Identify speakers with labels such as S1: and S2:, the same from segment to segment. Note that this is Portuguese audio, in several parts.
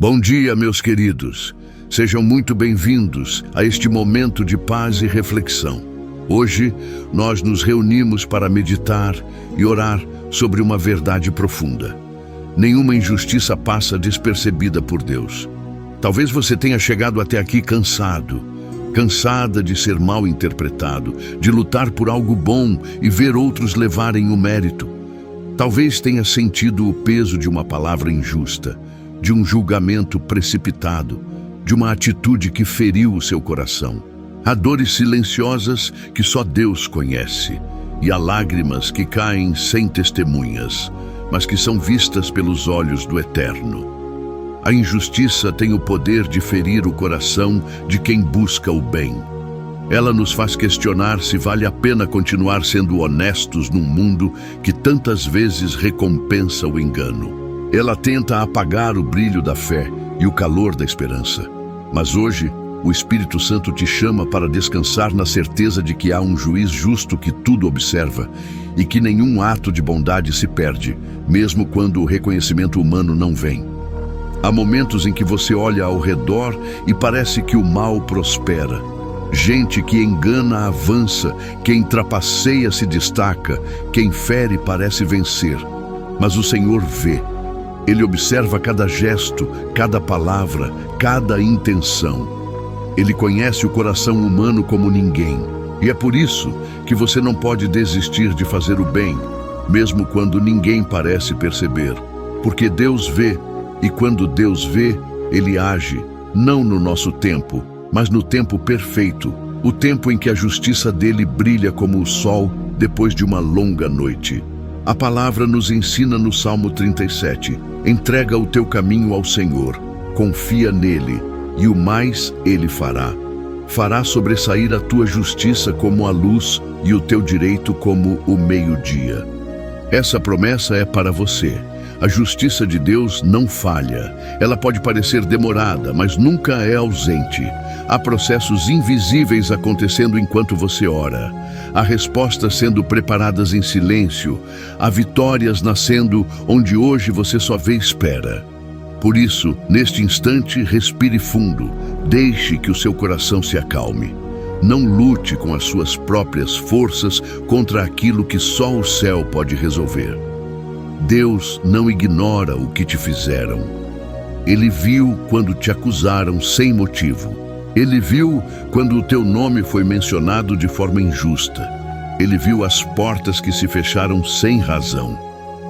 S1: Bom dia, meus queridos. Sejam muito bem-vindos a este momento de paz e reflexão. Hoje, nós nos reunimos para meditar e orar sobre uma verdade profunda. Nenhuma injustiça passa despercebida por Deus. Talvez você tenha chegado até aqui cansada de ser mal interpretado, de lutar por algo bom e ver outros levarem o mérito. Talvez tenha sentido o peso de uma palavra injusta, de um julgamento precipitado, de uma atitude que feriu o seu coração. Há dores silenciosas que só Deus conhece, e há lágrimas que caem sem testemunhas, mas que são vistas pelos olhos do Eterno. A injustiça tem o poder de ferir o coração de quem busca o bem. Ela nos faz questionar se vale a pena continuar sendo honestos num mundo que tantas vezes recompensa o engano. Ela tenta apagar o brilho da fé e o calor da esperança. Mas hoje, o Espírito Santo te chama para descansar na certeza de que há um juiz justo que tudo observa e que nenhum ato de bondade se perde, mesmo quando o reconhecimento humano não vem. Há momentos em que você olha ao redor e parece que o mal prospera. Gente que engana avança, quem trapaceia se destaca, quem fere parece vencer. Mas o Senhor vê. Ele observa cada gesto, cada palavra, cada intenção. Ele conhece o coração humano como ninguém. E é por isso que você não pode desistir de fazer o bem, mesmo quando ninguém parece perceber. Porque Deus vê, e quando Deus vê, Ele age, não no nosso tempo, mas no tempo perfeito, o tempo em que a justiça dele brilha como o sol depois de uma longa noite. A palavra nos ensina no Salmo 37, entrega o teu caminho ao Senhor, confia nele, e o mais ele fará. Fará sobressair a tua justiça como a luz e o teu direito como o meio-dia. Essa promessa é para você. A justiça de Deus não falha. Ela pode parecer demorada, mas nunca é ausente. Há processos invisíveis acontecendo enquanto você ora. Há respostas sendo preparadas em silêncio. Há vitórias nascendo onde hoje você só vê espera. Por isso, neste instante, respire fundo. Deixe que o seu coração se acalme. Não lute com as suas próprias forças contra aquilo que só o céu pode resolver. Deus não ignora o que te fizeram. Ele viu quando te acusaram sem motivo. Ele viu quando o teu nome foi mencionado de forma injusta. Ele viu as portas que se fecharam sem razão.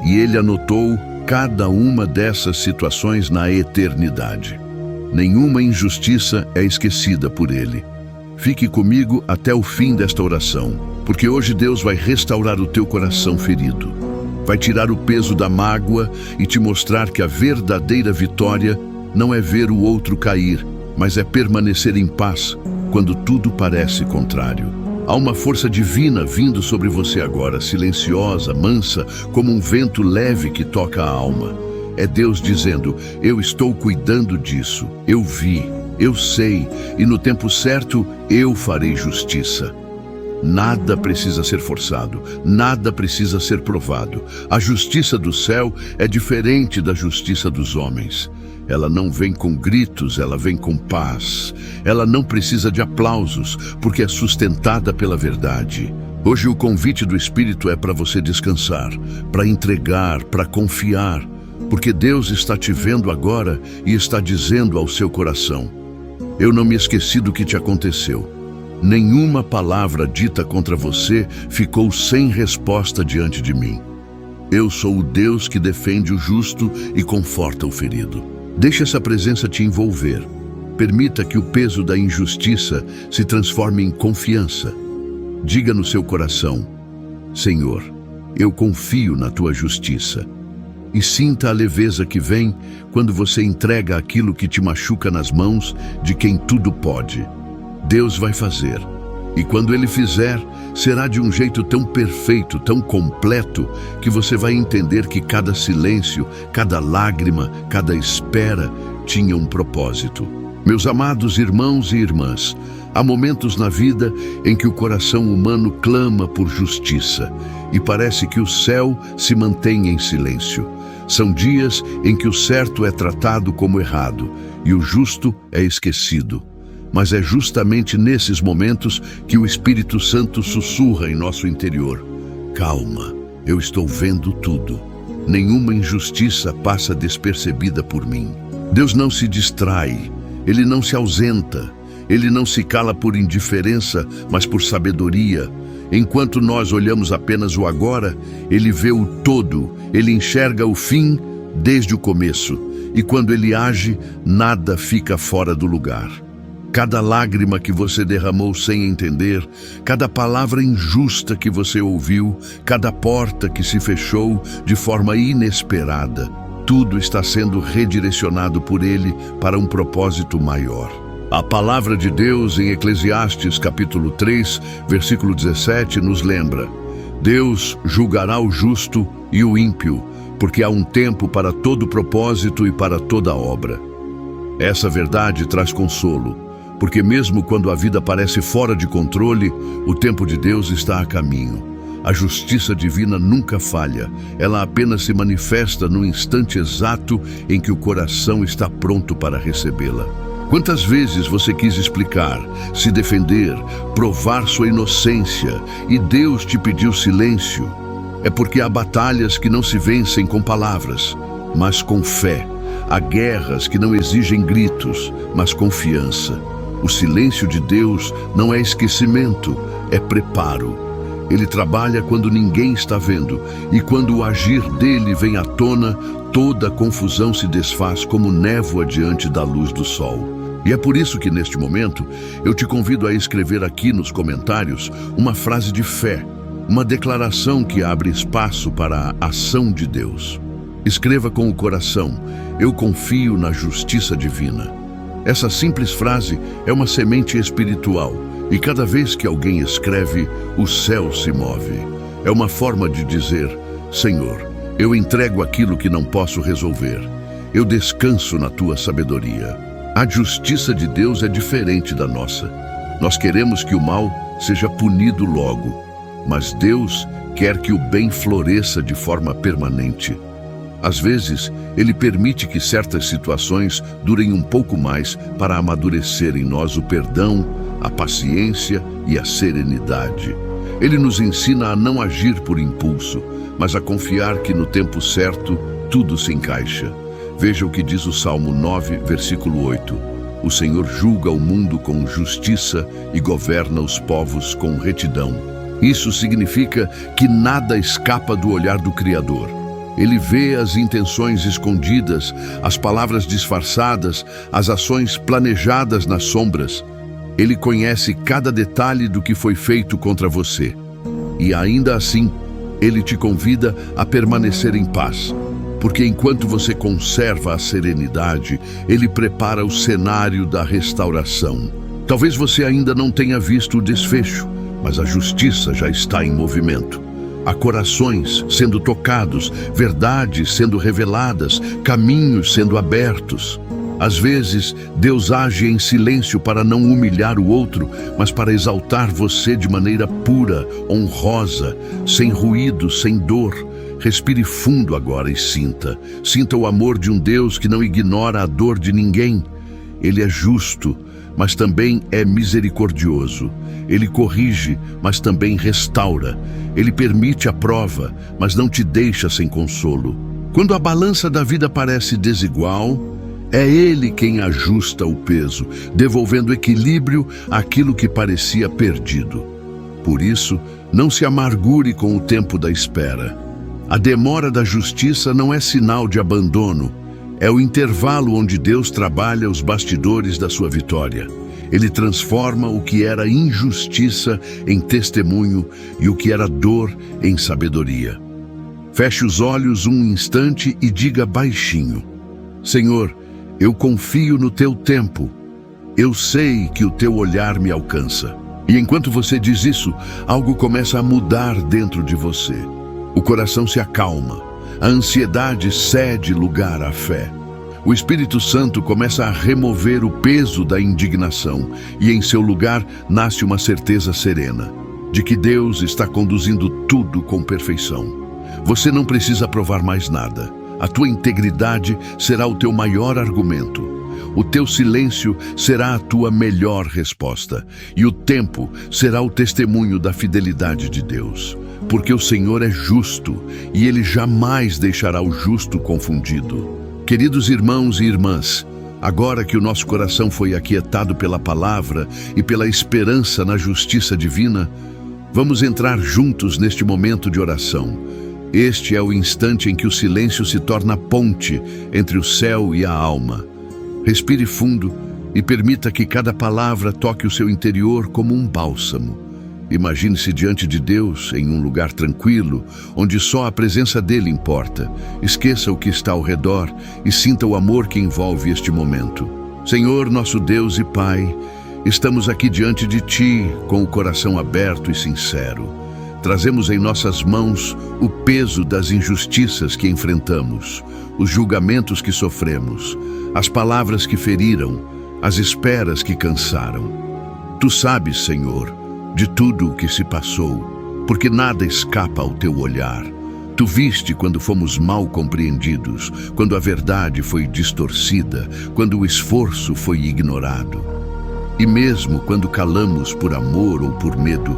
S1: E ele anotou cada uma dessas situações na eternidade. Nenhuma injustiça é esquecida por ele. Fique comigo até o fim desta oração, porque hoje Deus vai restaurar o teu coração ferido. Vai tirar o peso da mágoa e te mostrar que a verdadeira vitória não é ver o outro cair, mas é permanecer em paz quando tudo parece contrário. Há uma força divina vindo sobre você agora, silenciosa, mansa, como um vento leve que toca a alma. É Deus dizendo, eu estou cuidando disso, eu vi, eu sei, e no tempo certo eu farei justiça. Nada precisa ser forçado, nada precisa ser provado. A justiça do céu é diferente da justiça dos homens. Ela não vem com gritos, ela vem com paz. Ela não precisa de aplausos, porque é sustentada pela verdade. Hoje o convite do Espírito é para você descansar, para entregar, para confiar, porque Deus está te vendo agora e está dizendo ao seu coração, eu não me esqueci do que te aconteceu. Nenhuma palavra dita contra você ficou sem resposta diante de mim. Eu sou o Deus que defende o justo e conforta o ferido. Deixe essa presença te envolver. Permita que o peso da injustiça se transforme em confiança. Diga no seu coração, Senhor, eu confio na tua justiça. E sinta a leveza que vem quando você entrega aquilo que te machuca nas mãos de quem tudo pode. Deus vai fazer, e quando Ele fizer, será de um jeito tão perfeito, tão completo, que você vai entender que cada silêncio, cada lágrima, cada espera tinha um propósito. Meus amados irmãos e irmãs, há momentos na vida em que o coração humano clama por justiça, e parece que o céu se mantém em silêncio. São dias em que o certo é tratado como errado e o justo é esquecido. Mas é justamente nesses momentos que o Espírito Santo sussurra em nosso interior: calma, eu estou vendo tudo. Nenhuma injustiça passa despercebida por mim. Deus não se distrai, Ele não se ausenta, Ele não se cala por indiferença, mas por sabedoria. Enquanto nós olhamos apenas o agora, Ele vê o todo, Ele enxerga o fim desde o começo. E quando Ele age, nada fica fora do lugar. Cada lágrima que você derramou sem entender, cada palavra injusta que você ouviu, cada porta que se fechou de forma inesperada, tudo está sendo redirecionado por Ele para um propósito maior. A palavra de Deus em Eclesiastes capítulo 3, versículo 17 nos lembra: Deus julgará o justo e o ímpio, porque há um tempo para todo propósito e para toda obra. Essa verdade traz consolo, porque mesmo quando a vida parece fora de controle, o tempo de Deus está a caminho. A justiça divina nunca falha, ela apenas se manifesta no instante exato em que o coração está pronto para recebê-la. Quantas vezes você quis explicar, se defender, provar sua inocência e Deus te pediu silêncio? É porque há batalhas que não se vencem com palavras, mas com fé. Há guerras que não exigem gritos, mas confiança. O silêncio de Deus não é esquecimento, é preparo. Ele trabalha quando ninguém está vendo, e quando o agir dele vem à tona, toda a confusão se desfaz como névoa diante da luz do sol. E é por isso que neste momento eu te convido a escrever aqui nos comentários uma frase de fé, uma declaração que abre espaço para a ação de Deus. Escreva com o coração: eu confio na justiça divina. Essa simples frase é uma semente espiritual, e cada vez que alguém escreve, o céu se move. É uma forma de dizer: Senhor, eu entrego aquilo que não posso resolver. Eu descanso na tua sabedoria. A justiça de Deus é diferente da nossa. Nós queremos que o mal seja punido logo, mas Deus quer que o bem floresça de forma permanente. Às vezes, Ele permite que certas situações durem um pouco mais para amadurecer em nós o perdão, a paciência e a serenidade. Ele nos ensina a não agir por impulso, mas a confiar que no tempo certo tudo se encaixa. Veja o que diz o Salmo 9, versículo 8. O Senhor julga o mundo com justiça e governa os povos com retidão. Isso significa que nada escapa do olhar do Criador. Ele vê as intenções escondidas, as palavras disfarçadas, as ações planejadas nas sombras. Ele conhece cada detalhe do que foi feito contra você. E ainda assim, Ele te convida a permanecer em paz. Porque enquanto você conserva a serenidade, Ele prepara o cenário da restauração. Talvez você ainda não tenha visto o desfecho, mas a justiça já está em movimento. Há corações sendo tocados, verdades sendo reveladas, caminhos sendo abertos. Às vezes, Deus age em silêncio para não humilhar o outro, mas para exaltar você de maneira pura, honrosa, sem ruído, sem dor. Respire fundo agora e sinta. Sinta o amor de um Deus que não ignora a dor de ninguém. Ele é justo, mas também é misericordioso. Ele corrige, mas também restaura. Ele permite a prova, mas não te deixa sem consolo. Quando a balança da vida parece desigual, é Ele quem ajusta o peso, devolvendo equilíbrio àquilo que parecia perdido. Por isso, não se amargure com o tempo da espera. A demora da justiça não é sinal de abandono, é o intervalo onde Deus trabalha os bastidores da sua vitória. Ele transforma o que era injustiça em testemunho e o que era dor em sabedoria. Feche os olhos um instante e diga baixinho: Senhor, eu confio no teu tempo. Eu sei que o teu olhar me alcança. E enquanto você diz isso, algo começa a mudar dentro de você. O coração se acalma, a ansiedade cede lugar à fé. O Espírito Santo começa a remover o peso da indignação e em seu lugar nasce uma certeza serena, de que Deus está conduzindo tudo com perfeição. Você não precisa provar mais nada. A tua integridade será o teu maior argumento. O teu silêncio será a tua melhor resposta, e o tempo será o testemunho da fidelidade de Deus. Porque o Senhor é justo, e Ele jamais deixará o justo confundido. Queridos irmãos e irmãs, agora que o nosso coração foi aquietado pela palavra e pela esperança na justiça divina, vamos entrar juntos neste momento de oração. Este é o instante em que o silêncio se torna ponte entre o céu e a alma. Respire fundo e permita que cada palavra toque o seu interior como um bálsamo. Imagine-se diante de Deus, em um lugar tranquilo, onde só a presença dele importa. Esqueça o que está ao redor e sinta o amor que envolve este momento. Senhor, nosso Deus e Pai, estamos aqui diante de Ti com o coração aberto e sincero. Trazemos em nossas mãos o peso das injustiças que enfrentamos, os julgamentos que sofremos, as palavras que feriram, as esperas que cansaram. Tu sabes, Senhor, de tudo o que se passou, porque nada escapa ao teu olhar. Tu viste quando fomos mal compreendidos, quando a verdade foi distorcida, quando o esforço foi ignorado. E mesmo quando calamos por amor ou por medo,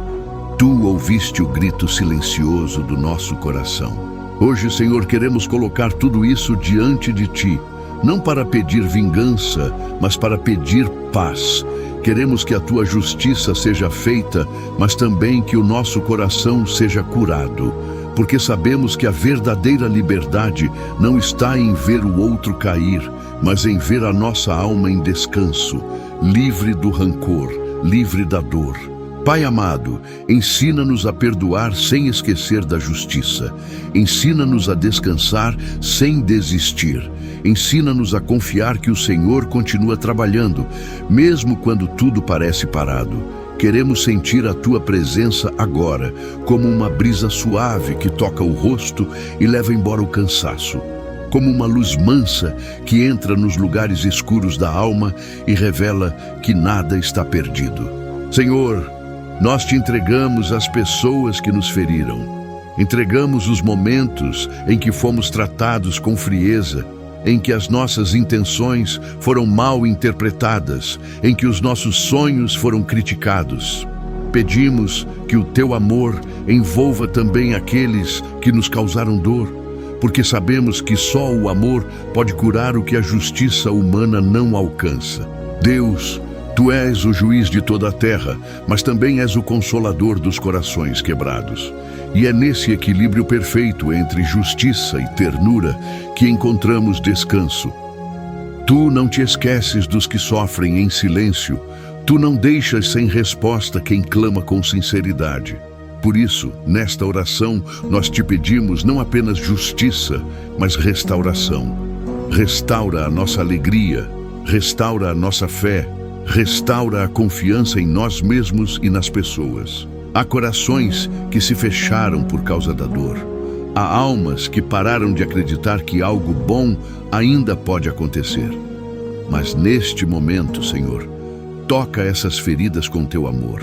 S1: Tu ouviste o grito silencioso do nosso coração. Hoje, Senhor, queremos colocar tudo isso diante de Ti, não para pedir vingança, mas para pedir paz. Queremos que a Tua justiça seja feita, mas também que o nosso coração seja curado, porque sabemos que a verdadeira liberdade não está em ver o outro cair, mas em ver a nossa alma em descanso, livre do rancor, livre da dor. Pai amado, ensina-nos a perdoar sem esquecer da justiça. Ensina-nos a descansar sem desistir. Ensina-nos a confiar que o Senhor continua trabalhando, mesmo quando tudo parece parado. Queremos sentir a Tua presença agora, como uma brisa suave que toca o rosto e leva embora o cansaço. Como uma luz mansa que entra nos lugares escuros da alma e revela que nada está perdido. Senhor, nós Te entregamos as pessoas que nos feriram. Entregamos os momentos em que fomos tratados com frieza, em que as nossas intenções foram mal interpretadas, em que os nossos sonhos foram criticados. Pedimos que o Teu amor envolva também aqueles que nos causaram dor, porque sabemos que só o amor pode curar o que a justiça humana não alcança. Deus, Tu és o juiz de toda a terra, mas também és o consolador dos corações quebrados. E é nesse equilíbrio perfeito entre justiça e ternura que encontramos descanso. Tu não te esqueces dos que sofrem em silêncio. Tu não deixas sem resposta quem clama com sinceridade. Por isso, nesta oração, nós Te pedimos não apenas justiça, mas restauração. Restaura a nossa alegria, restaura a nossa fé, restaura a confiança em nós mesmos e nas pessoas. Há corações que se fecharam por causa da dor. Há almas que pararam de acreditar que algo bom ainda pode acontecer. Mas neste momento, Senhor, toca essas feridas com Teu amor.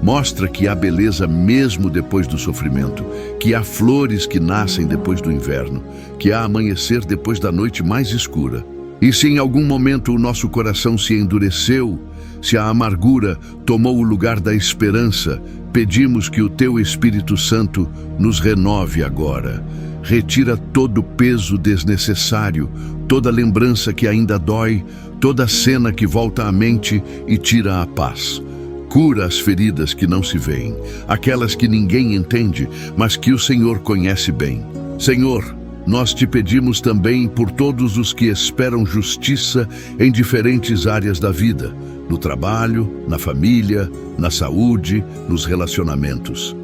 S1: Mostra que há beleza mesmo depois do sofrimento, que há flores que nascem depois do inverno, que há amanhecer depois da noite mais escura. E se em algum momento o nosso coração se endureceu, se a amargura tomou o lugar da esperança, pedimos que o Teu Espírito Santo nos renove agora. Retira todo o peso desnecessário, toda lembrança que ainda dói, toda cena que volta à mente e tira a paz. Cura as feridas que não se veem, aquelas que ninguém entende, mas que o Senhor conhece bem. Senhor, nós Te pedimos também por todos os que esperam justiça em diferentes áreas da vida, no trabalho, na família, na saúde, nos relacionamentos.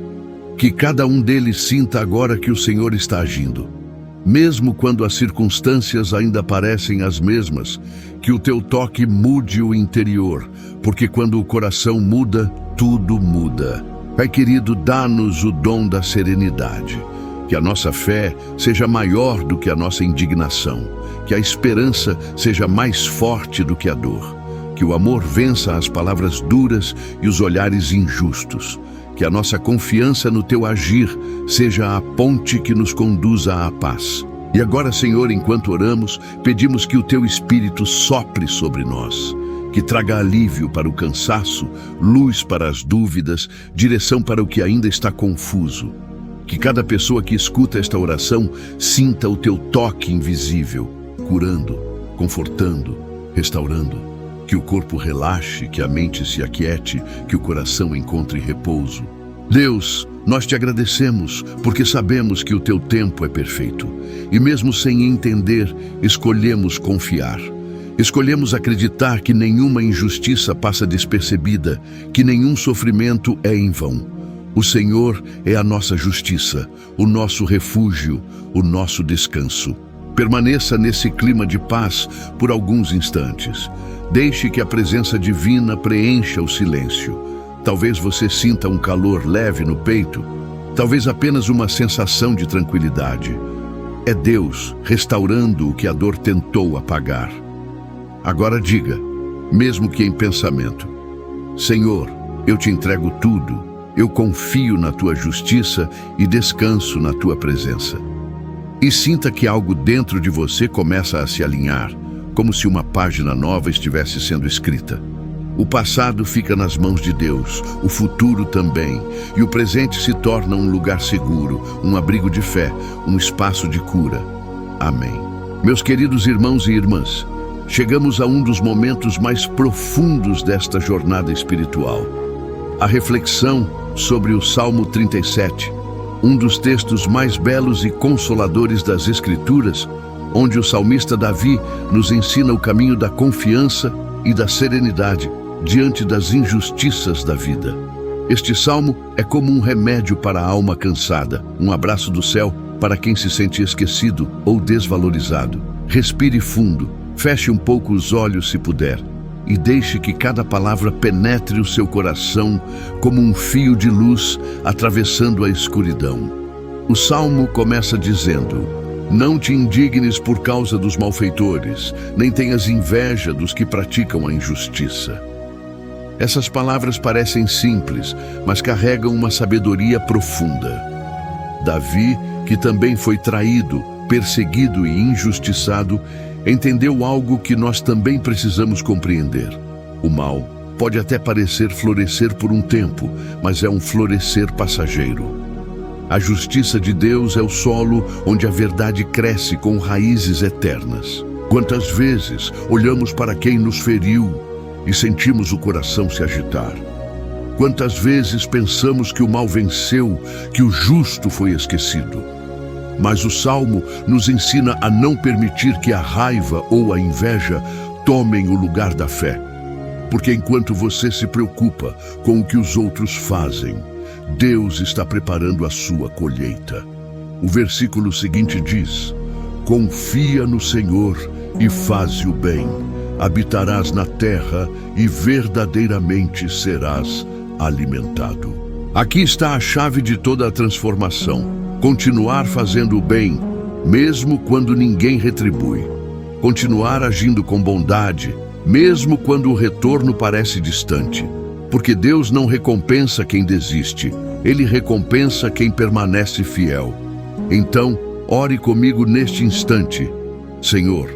S1: Que cada um deles sinta agora que o Senhor está agindo. Mesmo quando as circunstâncias ainda parecem as mesmas, que o Teu toque mude o interior, porque quando o coração muda, tudo muda. Pai querido, dá-nos o dom da serenidade. Que a nossa fé seja maior do que a nossa indignação, que a esperança seja mais forte do que a dor, que o amor vença as palavras duras e os olhares injustos, que a nossa confiança no Teu agir seja a ponte que nos conduza à paz. E agora, Senhor, enquanto oramos, pedimos que o Teu Espírito sopre sobre nós, que traga alívio para o cansaço, luz para as dúvidas, direção para o que ainda está confuso. Que cada pessoa que escuta esta oração sinta o Teu toque invisível, curando, confortando, restaurando. Que o corpo relaxe, que a mente se aquiete, que o coração encontre repouso. Deus, nós te agradecemos porque sabemos que o Teu tempo é perfeito. E mesmo sem entender, escolhemos confiar. Escolhemos acreditar que nenhuma injustiça passa despercebida, que nenhum sofrimento é em vão. O Senhor é a nossa justiça, o nosso refúgio, o nosso descanso. Permaneça nesse clima de paz por alguns instantes. Deixe que a presença divina preencha o silêncio. Talvez você sinta um calor leve no peito, talvez apenas uma sensação de tranquilidade. É Deus restaurando o que a dor tentou apagar. Agora diga, mesmo que em pensamento: Senhor, eu te entrego tudo, eu confio na Tua justiça e descanso na Tua presença. E sinta que algo dentro de você começa a se alinhar, como se uma página nova estivesse sendo escrita. O passado fica nas mãos de Deus, o futuro também, e o presente se torna um lugar seguro, um abrigo de fé, um espaço de cura. Amém. Meus queridos irmãos e irmãs, chegamos a um dos momentos mais profundos desta jornada espiritual. A reflexão sobre o Salmo 37, um dos textos mais belos e consoladores das Escrituras, onde o salmista Davi nos ensina o caminho da confiança e da serenidade diante das injustiças da vida. Este salmo é como um remédio para a alma cansada, um abraço do céu para quem se sente esquecido ou desvalorizado. Respire fundo, feche um pouco os olhos se puder, e deixe que cada palavra penetre o seu coração como um fio de luz atravessando a escuridão. O salmo começa dizendo: Não te indignes por causa dos malfeitores, nem tenhas inveja dos que praticam a injustiça. Essas palavras parecem simples, mas carregam uma sabedoria profunda. Davi, que também foi traído, perseguido e injustiçado, entendeu algo que nós também precisamos compreender. O mal pode até parecer florescer por um tempo, mas é um florescer passageiro. A justiça de Deus é o solo onde a verdade cresce com raízes eternas. Quantas vezes olhamos para quem nos feriu e sentimos o coração se agitar? Quantas vezes pensamos que o mal venceu, que o justo foi esquecido? Mas o Salmo nos ensina a não permitir que a raiva ou a inveja tomem o lugar da fé. Porque enquanto você se preocupa com o que os outros fazem, Deus está preparando a sua colheita. O versículo seguinte diz: Confia no Senhor e faze o bem. Habitarás na terra e verdadeiramente serás alimentado. Aqui está a chave de toda a transformação. Continuar fazendo o bem, mesmo quando ninguém retribui. Continuar agindo com bondade, mesmo quando o retorno parece distante. Porque Deus não recompensa quem desiste, Ele recompensa quem permanece fiel. Então, ore comigo neste instante. Senhor,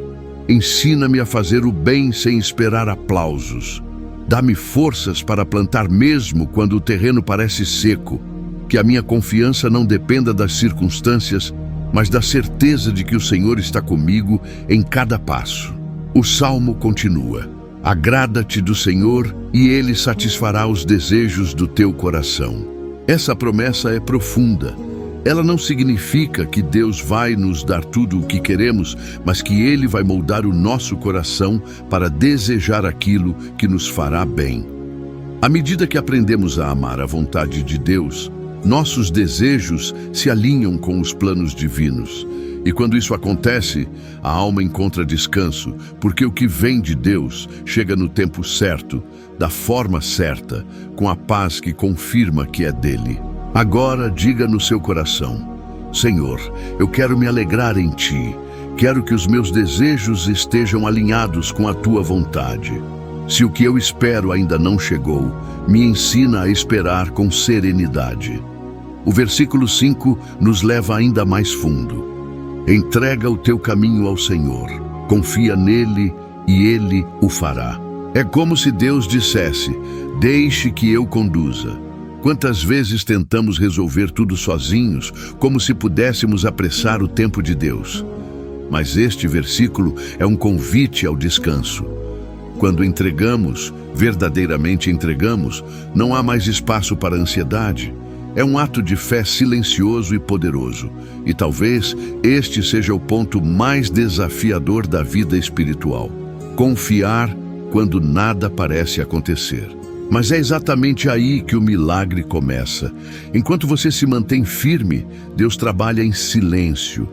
S1: ensina-me a fazer o bem sem esperar aplausos. Dá-me forças para plantar mesmo quando o terreno parece seco. Que a minha confiança não dependa das circunstâncias, mas da certeza de que o Senhor está comigo em cada passo. O Salmo continua: Agrada-te do Senhor e Ele satisfará os desejos do teu coração. Essa promessa é profunda. Ela não significa que Deus vai nos dar tudo o que queremos, mas que Ele vai moldar o nosso coração para desejar aquilo que nos fará bem. À medida que aprendemos a amar a vontade de Deus, nossos desejos se alinham com os planos divinos. E quando isso acontece, a alma encontra descanso, porque o que vem de Deus chega no tempo certo, da forma certa, com a paz que confirma que é dele. Agora diga no seu coração: Senhor, eu quero me alegrar em Ti. Quero que os meus desejos estejam alinhados com a Tua vontade. Se o que eu espero ainda não chegou, me ensina a esperar com serenidade. O versículo 5 nos leva ainda mais fundo. Entrega o teu caminho ao Senhor. Confia nele e ele o fará. É como se Deus dissesse: deixe que eu conduza. Quantas vezes tentamos resolver tudo sozinhos, como se pudéssemos apressar o tempo de Deus? Mas este versículo é um convite ao descanso. Quando entregamos, verdadeiramente entregamos, não há mais espaço para ansiedade. É um ato de fé silencioso e poderoso. E talvez este seja o ponto mais desafiador da vida espiritual. Confiar quando nada parece acontecer. Mas é exatamente aí que o milagre começa. Enquanto você se mantém firme, Deus trabalha em silêncio.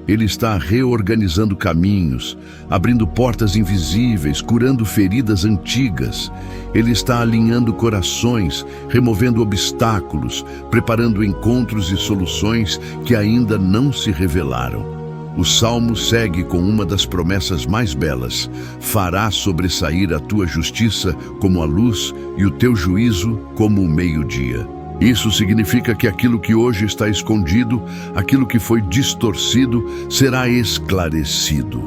S1: Ele está reorganizando caminhos, abrindo portas invisíveis, curando feridas antigas. Ele está alinhando corações, removendo obstáculos, preparando encontros e soluções que ainda não se revelaram. O Salmo segue com uma das promessas mais belas: fará sobressair a tua justiça como a luz e o teu juízo como o meio-dia. Isso significa que aquilo que hoje está escondido, aquilo que foi distorcido, será esclarecido.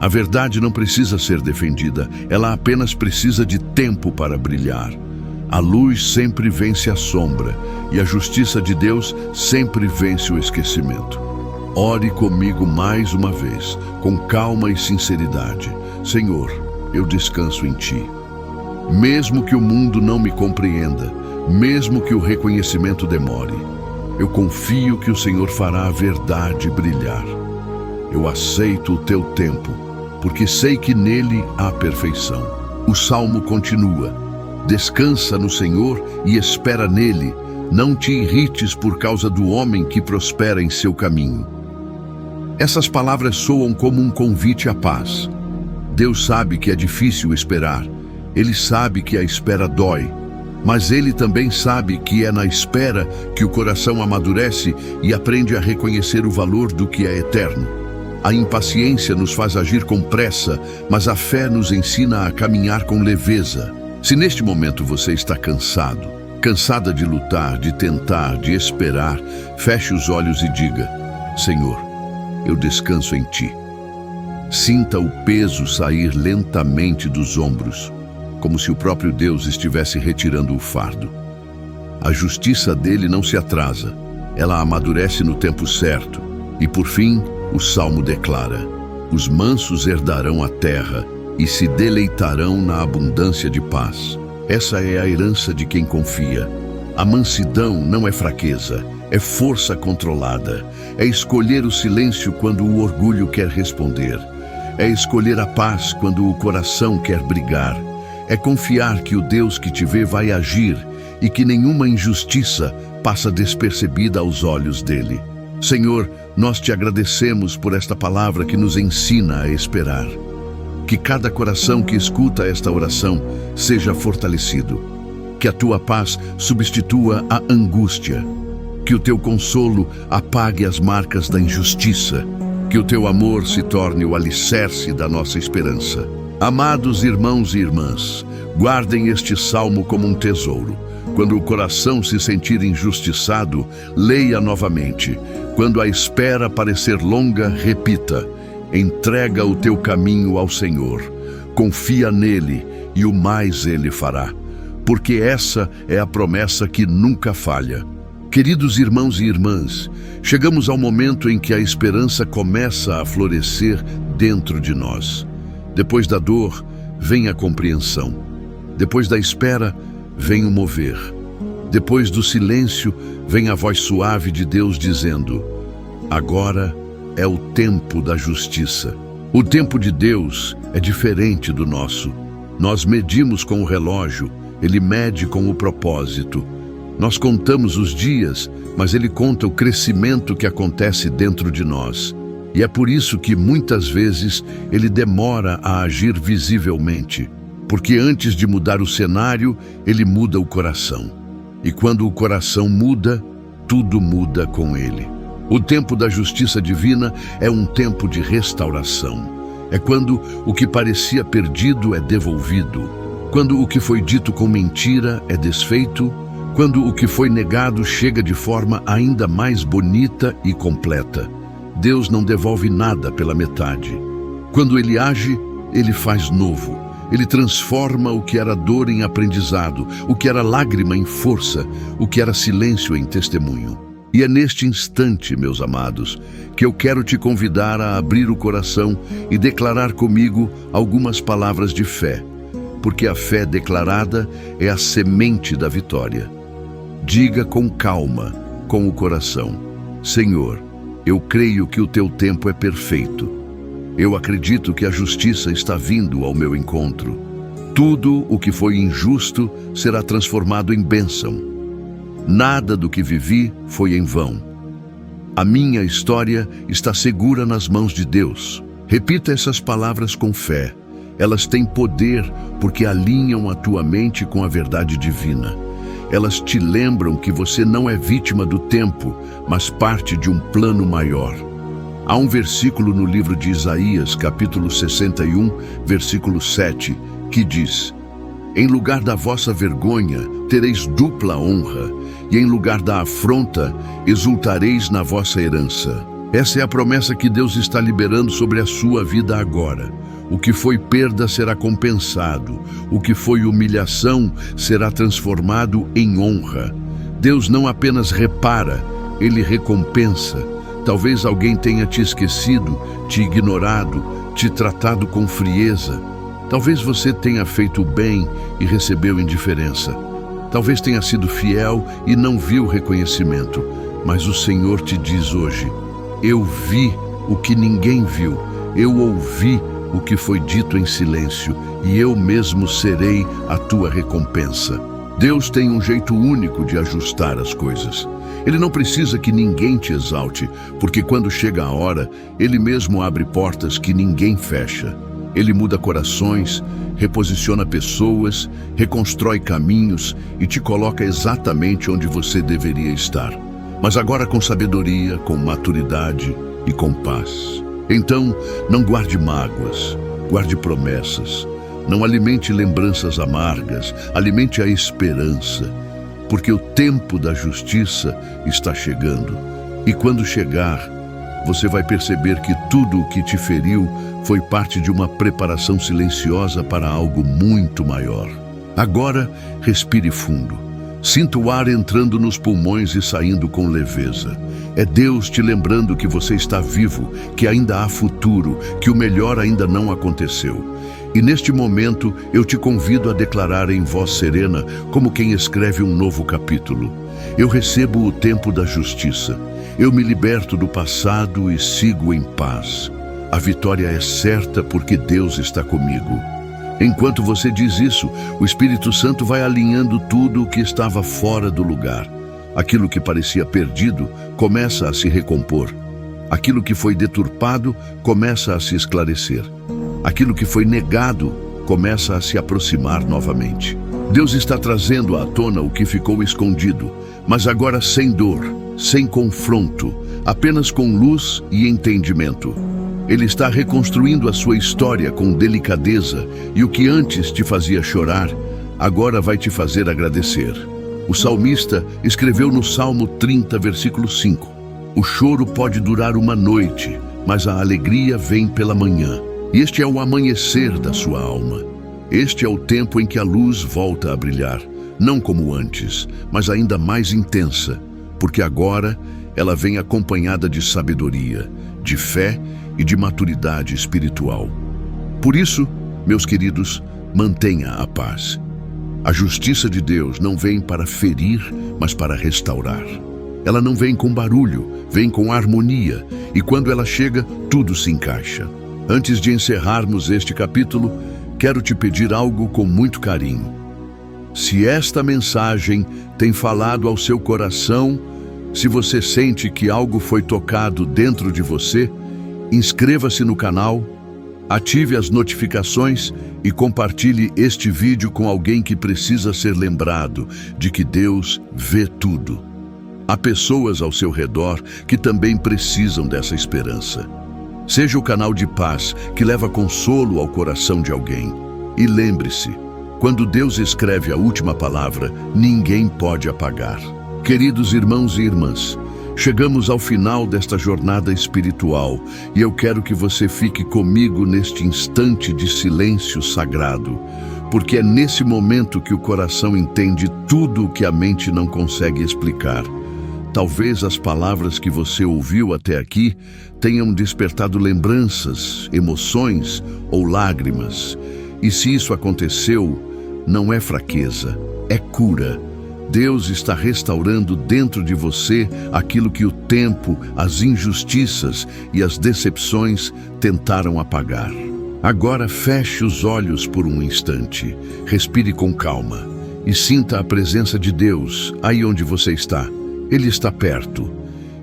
S1: A verdade não precisa ser defendida, ela apenas precisa de tempo para brilhar. A luz sempre vence a sombra e a justiça de Deus sempre vence o esquecimento. Ore comigo mais uma vez, com calma e sinceridade. Senhor, eu descanso em Ti. Mesmo que o mundo não me compreenda, mesmo que o reconhecimento demore, eu confio que o Senhor fará a verdade brilhar. Eu aceito o Teu tempo, porque sei que nele há perfeição. O Salmo continua: descansa no Senhor e espera nele. Não te irrites por causa do homem que prospera em seu caminho. Essas palavras soam como um convite à paz. Deus sabe que é difícil esperar. Ele sabe que a espera dói. Mas Ele também sabe que é na espera que o coração amadurece e aprende a reconhecer o valor do que é eterno. A impaciência nos faz agir com pressa, mas a fé nos ensina a caminhar com leveza. Se neste momento você está cansado, cansada de lutar, de tentar, de esperar, feche os olhos e diga: Senhor, eu descanso em Ti. Sinta o peso sair lentamente dos ombros, como se o próprio Deus estivesse retirando o fardo. A justiça dele não se atrasa, ela amadurece no tempo certo. E por fim, o Salmo declara: os mansos herdarão a terra e se deleitarão na abundância de paz. Essa é a herança de quem confia. A mansidão não é fraqueza, é força controlada. É escolher o silêncio quando o orgulho quer responder. É escolher a paz quando o coração quer brigar. É confiar que o Deus que te vê vai agir e que nenhuma injustiça passa despercebida aos olhos dele. Senhor, nós te agradecemos por esta palavra que nos ensina a esperar. Que cada coração que escuta esta oração seja fortalecido. Que a tua paz substitua a angústia. Que o teu consolo apague as marcas da injustiça. Que o teu amor se torne o alicerce da nossa esperança. Amados irmãos e irmãs, guardem este salmo como um tesouro. Quando o coração se sentir injustiçado, leia novamente. Quando a espera parecer longa, repita: entrega o teu caminho ao Senhor. Confia nele e o mais ele fará. Porque essa é a promessa que nunca falha. Queridos irmãos e irmãs, chegamos ao momento em que a esperança começa a florescer dentro de nós. Depois da dor, vem a compreensão. Depois da espera, vem o mover. Depois do silêncio, vem a voz suave de Deus dizendo: agora é o tempo da justiça. O tempo de Deus é diferente do nosso. Nós medimos com o relógio, Ele mede com o propósito. Nós contamos os dias, mas Ele conta o crescimento que acontece dentro de nós. E é por isso que muitas vezes Ele demora a agir visivelmente, porque antes de mudar o cenário, Ele muda o coração. E quando o coração muda, tudo muda com Ele. O tempo da justiça divina é um tempo de restauração. É quando o que parecia perdido é devolvido, quando o que foi dito com mentira é desfeito, quando o que foi negado chega de forma ainda mais bonita e completa. Deus não devolve nada pela metade. Quando Ele age, Ele faz novo. Ele transforma o que era dor em aprendizado, o que era lágrima em força, o que era silêncio em testemunho. E é neste instante, meus amados, que eu quero te convidar a abrir o coração e declarar comigo algumas palavras de fé, porque a fé declarada é a semente da vitória. Diga com calma, com o coração: Senhor, eu creio que o teu tempo é perfeito. Eu acredito que a justiça está vindo ao meu encontro. Tudo o que foi injusto será transformado em bênção. Nada do que vivi foi em vão. A minha história está segura nas mãos de Deus. Repita essas palavras com fé. Elas têm poder porque alinham a tua mente com a verdade divina. Elas te lembram que você não é vítima do tempo, mas parte de um plano maior. Há um versículo no livro de Isaías, capítulo 61, versículo 7, que diz: em lugar da vossa vergonha, tereis dupla honra, e em lugar da afronta, exultareis na vossa herança. Essa é a promessa que Deus está liberando sobre a sua vida agora. O que foi perda será compensado. O que foi humilhação será transformado em honra. Deus não apenas repara, Ele recompensa. Talvez alguém tenha te esquecido, te ignorado, te tratado com frieza. Talvez você tenha feito o bem e recebeu indiferença. Talvez tenha sido fiel e não viu reconhecimento. Mas o Senhor te diz hoje: eu vi o que ninguém viu. Eu ouvi o que foi dito em silêncio, e eu mesmo serei a tua recompensa. Deus tem um jeito único de ajustar as coisas. Ele não precisa que ninguém te exalte, porque quando chega a hora, Ele mesmo abre portas que ninguém fecha. Ele muda corações, reposiciona pessoas, reconstrói caminhos e te coloca exatamente onde você deveria estar. Mas agora com sabedoria, com maturidade e com paz. Então, não guarde mágoas, guarde promessas. Não alimente lembranças amargas, alimente a esperança. Porque o tempo da justiça está chegando. E quando chegar, você vai perceber que tudo o que te feriu foi parte de uma preparação silenciosa para algo muito maior. Agora, respire fundo. Sinta o ar entrando nos pulmões e saindo com leveza. É Deus te lembrando que você está vivo, que ainda há futuro, que o melhor ainda não aconteceu. E neste momento, eu te convido a declarar em voz serena, como quem escreve um novo capítulo: eu recebo o tempo da justiça. Eu me liberto do passado e sigo em paz. A vitória é certa porque Deus está comigo. Enquanto você diz isso, o Espírito Santo vai alinhando tudo o que estava fora do lugar. Aquilo que parecia perdido começa a se recompor. Aquilo que foi deturpado começa a se esclarecer. Aquilo que foi negado começa a se aproximar novamente. Deus está trazendo à tona o que ficou escondido, mas agora sem dor, sem confronto, apenas com luz e entendimento. Ele está reconstruindo a sua história com delicadeza, e o que antes te fazia chorar, agora vai te fazer agradecer. O salmista escreveu no Salmo 30, versículo 5: o choro pode durar uma noite, mas a alegria vem pela manhã. Este é o amanhecer da sua alma. Este é o tempo em que a luz volta a brilhar, não como antes, mas ainda mais intensa, porque agora ela vem acompanhada de sabedoria, de fé e de maturidade espiritual. Por isso, meus queridos, mantenha a paz. A justiça de Deus não vem para ferir, mas para restaurar. Ela não vem com barulho, vem com harmonia, e quando ela chega, tudo se encaixa. Antes de encerrarmos este capítulo, quero te pedir algo com muito carinho. Se esta mensagem tem falado ao seu coração, se você sente que algo foi tocado dentro de você, inscreva-se no canal, ative as notificações e compartilhe este vídeo com alguém que precisa ser lembrado de que Deus vê tudo. Há pessoas ao seu redor que também precisam dessa esperança. Seja o canal de paz que leva consolo ao coração de alguém. E lembre-se, quando Deus escreve a última palavra, ninguém pode apagar. Queridos irmãos e irmãs, chegamos ao final desta jornada espiritual e eu quero que você fique comigo neste instante de silêncio sagrado, porque é nesse momento que o coração entende tudo o que a mente não consegue explicar. Talvez as palavras que você ouviu até aqui tenham despertado lembranças, emoções ou lágrimas. E se isso aconteceu, não é fraqueza, é cura. Deus está restaurando dentro de você aquilo que o tempo, as injustiças e as decepções tentaram apagar. Agora feche os olhos por um instante, respire com calma e sinta a presença de Deus aí onde você está. Ele está perto.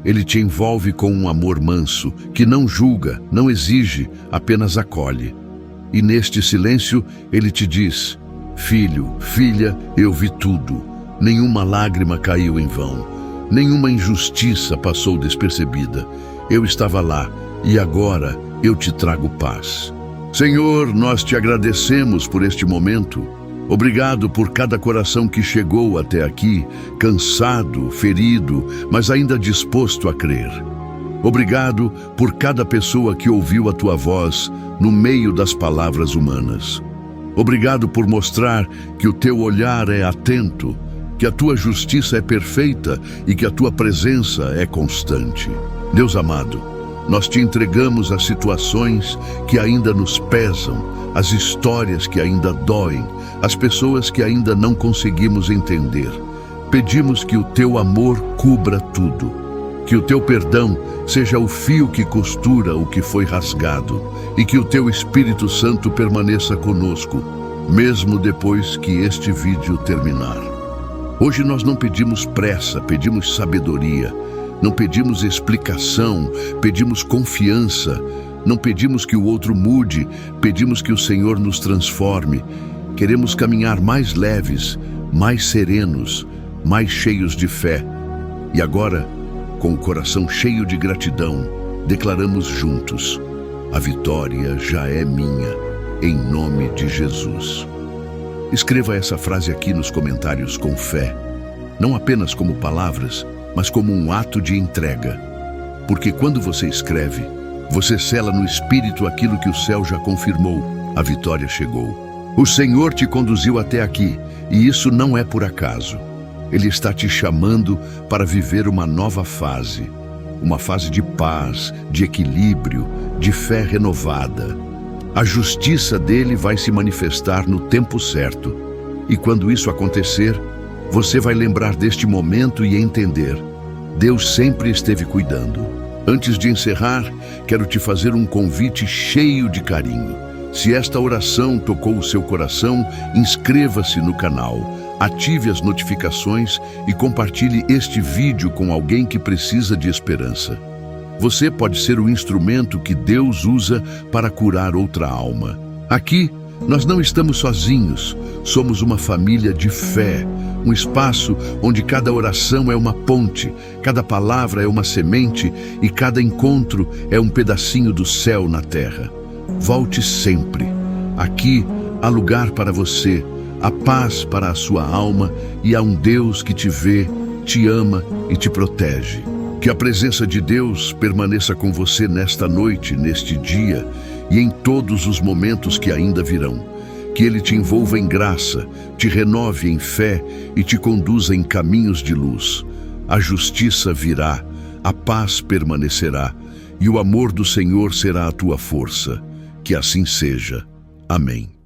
S1: Ele te envolve com um amor manso, que não julga, não exige, apenas acolhe. E neste silêncio, ele te diz: filho, filha, eu vi tudo. Nenhuma lágrima caiu em vão. Nenhuma injustiça passou despercebida. Eu estava lá e agora eu te trago paz. Senhor, nós te agradecemos por este momento. Obrigado por cada coração que chegou até aqui, cansado, ferido, mas ainda disposto a crer. Obrigado por cada pessoa que ouviu a tua voz no meio das palavras humanas. Obrigado por mostrar que o teu olhar é atento, que a tua justiça é perfeita e que a tua presença é constante. Deus amado, nós te entregamos as situações que ainda nos pesam, as histórias que ainda doem, as pessoas que ainda não conseguimos entender. Pedimos que o teu amor cubra tudo, que o teu perdão seja o fio que costura o que foi rasgado e que o teu Espírito Santo permaneça conosco, mesmo depois que este vídeo terminar. Hoje nós não pedimos pressa, pedimos sabedoria, não pedimos explicação, pedimos confiança. Não pedimos que o outro mude, pedimos que o Senhor nos transforme. Queremos caminhar mais leves, mais serenos, mais cheios de fé. E agora, com o coração cheio de gratidão, declaramos juntos: a vitória já é minha, em nome de Jesus. Escreva essa frase aqui nos comentários com fé, não apenas como palavras, mas como um ato de entrega. Porque quando você escreve, você sela no Espírito aquilo que o céu já confirmou: a vitória chegou. O Senhor te conduziu até aqui, e isso não é por acaso. Ele está te chamando para viver uma nova fase. Uma fase de paz, de equilíbrio, de fé renovada. A justiça dele vai se manifestar no tempo certo. E quando isso acontecer, você vai lembrar deste momento e entender: Deus sempre esteve cuidando. Antes de encerrar, quero te fazer um convite cheio de carinho. Se esta oração tocou o seu coração, inscreva-se no canal, ative as notificações e compartilhe este vídeo com alguém que precisa de esperança. Você pode ser o instrumento que Deus usa para curar outra alma. Aqui, nós não estamos sozinhos, somos uma família de fé, um espaço onde cada oração é uma ponte, cada palavra é uma semente e cada encontro é um pedacinho do céu na terra. Volte sempre. Aqui há lugar para você, há paz para a sua alma e há um Deus que te vê, te ama e te protege. Que a presença de Deus permaneça com você nesta noite, neste dia e em todos os momentos que ainda virão. Que Ele te envolva em graça, te renove em fé e te conduza em caminhos de luz. A justiça virá, a paz permanecerá e o amor do Senhor será a tua força. Que assim seja. Amém.